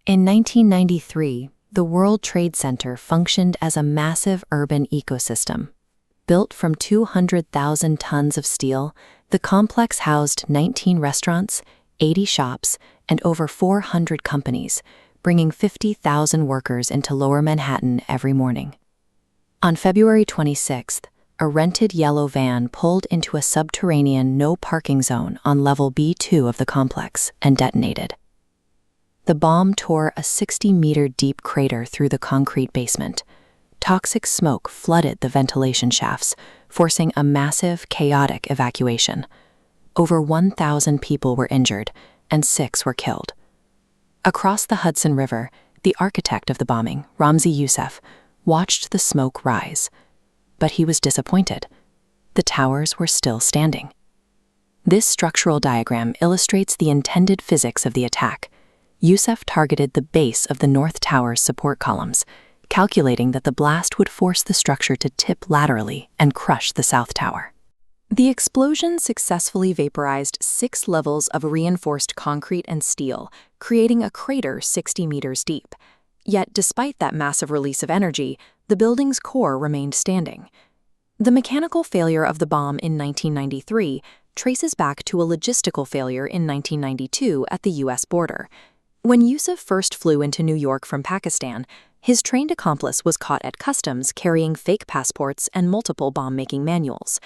In 1993, the World Trade Center functioned as a massive urban ecosystem. Built from 200,000 tons of steel, the complex housed 19 restaurants, 80 shops, and over 400 companies, bringing 50,000 workers into Lower Manhattan every morning. On February 26th, a rented yellow van pulled into a subterranean no-parking zone on level B2 of the complex and detonated. The bomb tore a 60-meter-deep crater through the concrete basement. Toxic smoke flooded the ventilation shafts, forcing a massive, chaotic evacuation. Over 1,000 people were injured, and 6 were killed. Across the Hudson River, the architect of the bombing, Ramzi Youssef, watched the smoke rise. But he was disappointed. The towers were still standing. This structural diagram illustrates the intended physics of the attack. Youssef targeted the base of the North Tower's support columns, calculating that the blast would force the structure to tip laterally and crush the South Tower. The explosion successfully vaporized 6 levels of reinforced concrete and steel, creating a crater 60 meters deep. Yet, despite that massive release of energy, the building's core remained standing. The mechanical failure of the bomb in 1993 traces back to a logistical failure in 1992 at the U.S. border. When Youssef first flew into New York from Pakistan, his trained accomplice was caught at customs carrying fake passports and multiple bomb-making manuals.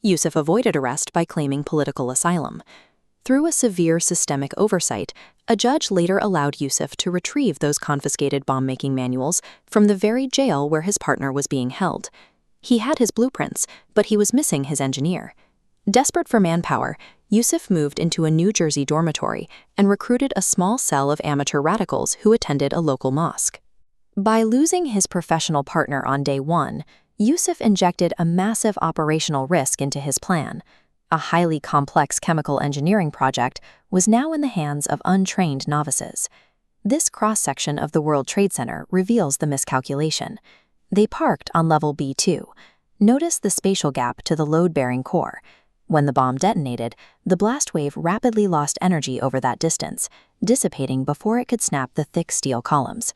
Youssef avoided arrest by claiming political asylum. Through a severe systemic oversight, a judge later allowed Youssef to retrieve those confiscated bomb-making manuals from the very jail where his partner was being held. He had his blueprints, but he was missing his engineer. Desperate for manpower, Youssef moved into a New Jersey dormitory and recruited a small cell of amateur radicals who attended a local mosque. By losing his professional partner on day 1, Youssef injected a massive operational risk into his plan. A highly complex chemical engineering project was now in the hands of untrained novices. This cross-section of the World Trade Center reveals the miscalculation. They parked on level B2. Notice the spatial gap to the load-bearing core. When the bomb detonated, the blast wave rapidly lost energy over that distance, dissipating before it could snap the thick steel columns.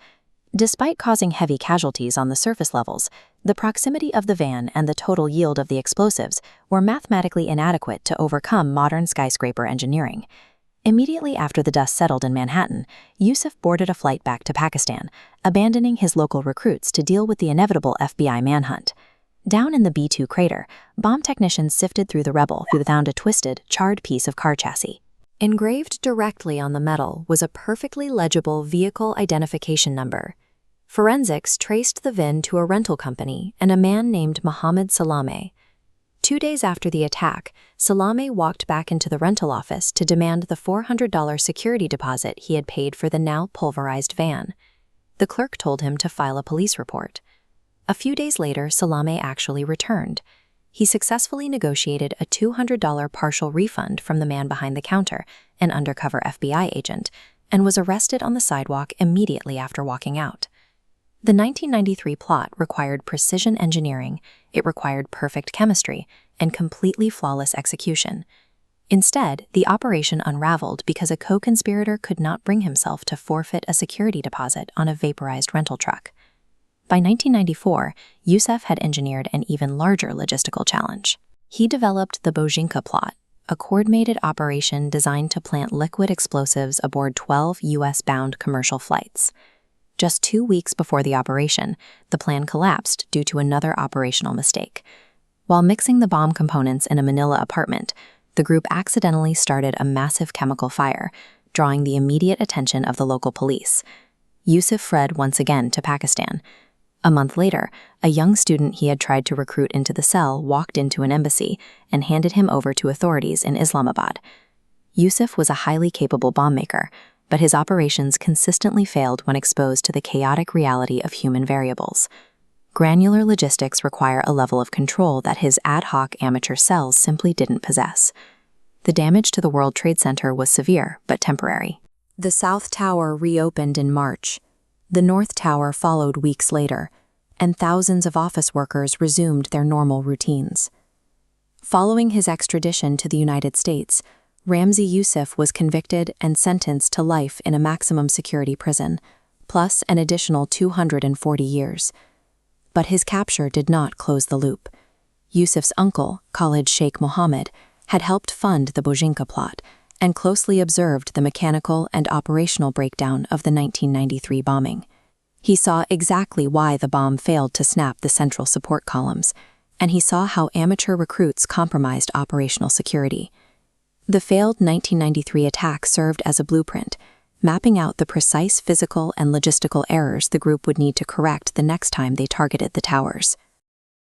Despite causing heavy casualties on the surface levels, the proximity of the van and the total yield of the explosives were mathematically inadequate to overcome modern skyscraper engineering. Immediately after the dust settled in Manhattan, Youssef boarded a flight back to Pakistan, abandoning his local recruits to deal with the inevitable FBI manhunt. Down in the B2 crater, bomb technicians sifted through the rubble and found a twisted, charred piece of car chassis. Engraved directly on the metal was a perfectly legible vehicle identification number. Forensics traced the VIN to a rental company and a man named Mohammed Salameh. 2 days after the attack, Salameh walked back into the rental office to demand the $400 security deposit he had paid for the now pulverized van. The clerk told him to file a police report. A few days later, Salameh actually returned. He successfully negotiated a $200 partial refund from the man behind the counter, an undercover FBI agent, and was arrested on the sidewalk immediately after walking out. The 1993 plot required precision engineering, it required perfect chemistry, and completely flawless execution. Instead, the operation unraveled because a co-conspirator could not bring himself to forfeit a security deposit on a vaporized rental truck. By 1994, Youssef had engineered an even larger logistical challenge. He developed the Bojinka plot, a coordinated operation designed to plant liquid explosives aboard 12 U.S.-bound commercial flights. Just 2 weeks before the operation, the plan collapsed due to another operational mistake. While mixing the bomb components in a Manila apartment, the group accidentally started a massive chemical fire, drawing the immediate attention of the local police. Youssef fled once again to Pakistan. A month later, a young student he had tried to recruit into the cell walked into an embassy and handed him over to authorities in Islamabad. Youssef was a highly capable bomb maker, but his operations consistently failed when exposed to the chaotic reality of human variables. Granular logistics require a level of control that his ad hoc amateur cells simply didn't possess. The damage to the World Trade Center was severe, but temporary. The South Tower reopened in March. The North Tower followed weeks later, and thousands of office workers resumed their normal routines. Following his extradition to the United States, Ramzi Youssef was convicted and sentenced to life in a maximum security prison, plus an additional 240 years. But his capture did not close the loop. Youssef's uncle, Khalid Sheikh Mohammed, had helped fund the Bojinka plot and closely observed the mechanical and operational breakdown of the 1993 bombing. He saw exactly why the bomb failed to snap the central support columns, and he saw how amateur recruits compromised operational security. The failed 1993 attack served as a blueprint, mapping out the precise physical and logistical errors the group would need to correct the next time they targeted the towers.